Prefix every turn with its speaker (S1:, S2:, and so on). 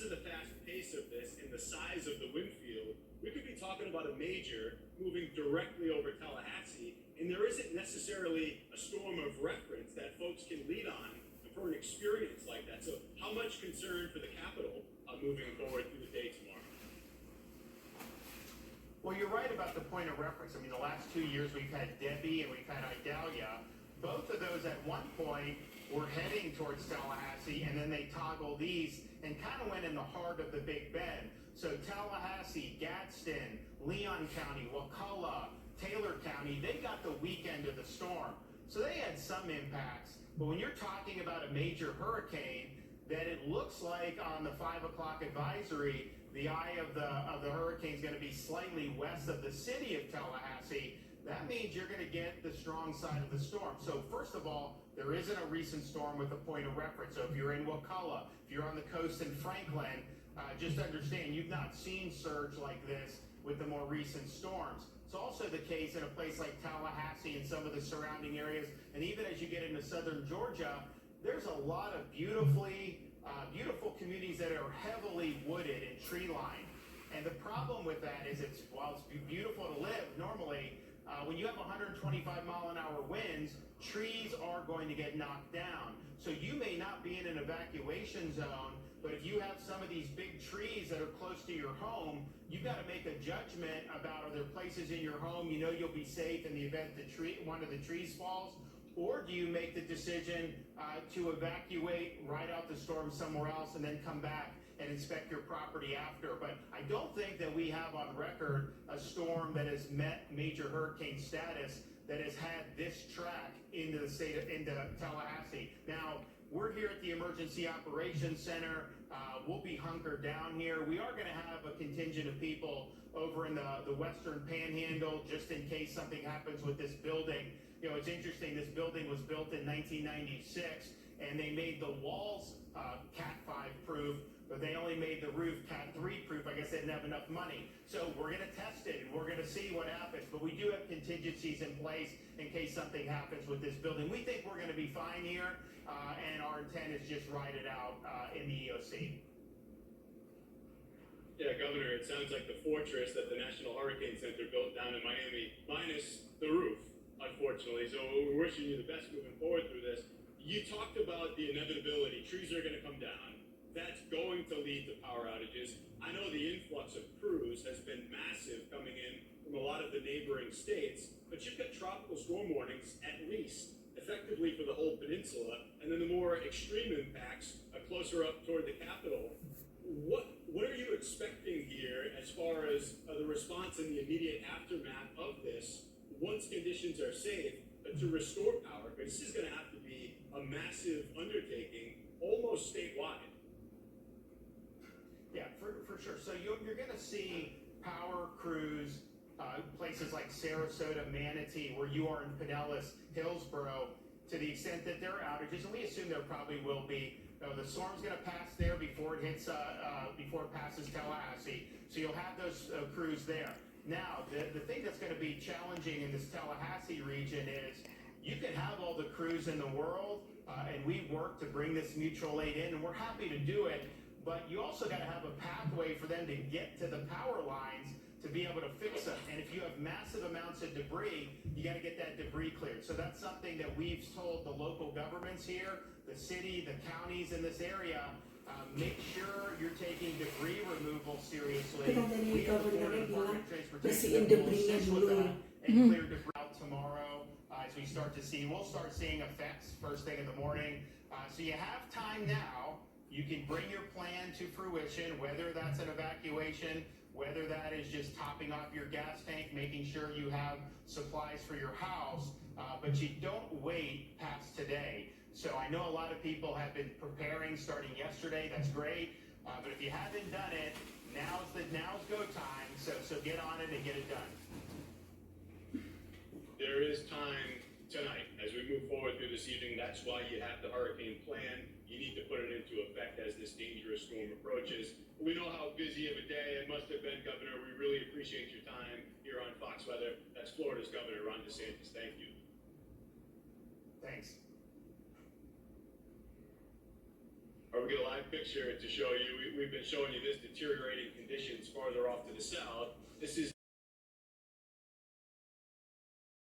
S1: because of the fast pace of this and the size of the wind field, we could be talking about a major moving directly over Tallahassee, and there isn't necessarily a storm of reference that folks can lean on for an experience like that. So how much concern for the Capitol moving forward through the day tomorrow?
S2: Well, you're right about the point of reference. I mean, the last 2 years we've had Debbie and we've had Idalia. Both of those at one point were heading towards Tallahassee, and then they toggled east and kind of went in the heart of the Big Bend. So Tallahassee, Gadsden, Leon County, Wakulla, Taylor County, they got the weekend of the storm. So they had some impacts. But when you're talking about a major hurricane, that it looks like on the 5 o'clock advisory, the eye of the hurricane is going to be slightly west of the city of Tallahassee. That means you're going to get the strong side of the storm. So first of all, there isn't a recent storm with a point of reference. So if you're in Wakulla, if you're on the coast in Franklin, just understand you've not seen surge like this with the more recent storms. It's also the case in a place like Tallahassee and some of the surrounding areas, and even as you get into southern Georgia, there's a lot of beautiful communities that are heavily wooded and tree lined. And the problem with that is while it's beautiful to live normally, when you have 125 mile an hour winds, trees are going to get knocked down. So you may not be in an evacuation zone, but if you have some of these big trees that are close to your home, you've got to make a judgment about, are there places in your home you know you'll be safe in the event one of the trees falls? Or do you make the decision to evacuate, ride out the storm somewhere else, and then come back and inspect your property after? But I don't think that we have on record a storm that has met major hurricane status that has had this track into Tallahassee. Now, we're here at the Emergency Operations Center. We'll be hunkered down here. We are going to have a contingent of people over in the Western Panhandle just in case something happens with this building. You know, it's interesting, this building was built in 1996, and they made the walls Cat 5 proof, but they only made the roof Cat 3 proof. I guess they didn't have enough money. So we're going to test it, and we're going to see what happens. But we do have contingencies in place in case something happens with this building. We think we're going to be fine here, and our intent is just ride it out in the EOC.
S1: Yeah, Governor, it sounds like the fortress that the National Hurricane Center built down in Miami, minus the roof, unfortunately. So we're wishing you the best moving forward through this. You talked about the inevitability. Trees are going to come down. That's going to lead to power outages. I know the influx of crews has been massive coming in from a lot of the neighboring states, but you've got tropical storm warnings at least effectively for the whole peninsula, and then the more extreme impacts closer up toward the capital. What are you expecting here as far as the response in the immediate aftermath of this, once conditions are safe, to restore power? Because this is going to have to be a massive undertaking, almost statewide.
S2: Yeah, for sure. So you're going to see power crews, places like Sarasota, Manatee, where you are in Pinellas, Hillsborough, to the extent that there are outages, and we assume there probably will be. The storm's going to pass there before it hits, before it passes Tallahassee. So you'll have those crews there. Now, the thing that's going to be challenging in this Tallahassee region is you can have all the crews in the world, and we work to bring this mutual aid in, and we're happy to do it. But you also got to have a pathway for them to get to the power lines to be able to fix them. And if you have massive amounts of debris, you got to get that debris cleared. So that's something that we've told the local governments here, the city, the counties in this area, make sure you're taking debris removal seriously. We have the Florida Department of Transportation that will assist with that and clear debris out tomorrow as we start to see, we'll start seeing effects first thing in the morning. So you have time now. You can bring your plan to fruition, whether that's an evacuation, whether that is just topping off your gas tank, making sure you have supplies for your house, but you don't wait past today. So I know a lot of people have been preparing starting yesterday. That's great. But if you haven't done it, now's go time. So get on it and get it done.
S1: There is time tonight as we move forward through this evening. That's why you have the hurricane plan. You need to put it into effect as this dangerous storm approaches. We know how busy of a day it must have been, Governor. We really appreciate your time here on Fox Weather. That's Florida's Governor Ron DeSantis. Thank you.
S2: Thanks.
S1: Are we get a live picture to show you. We've been showing you this deteriorating conditions farther off to the south. This is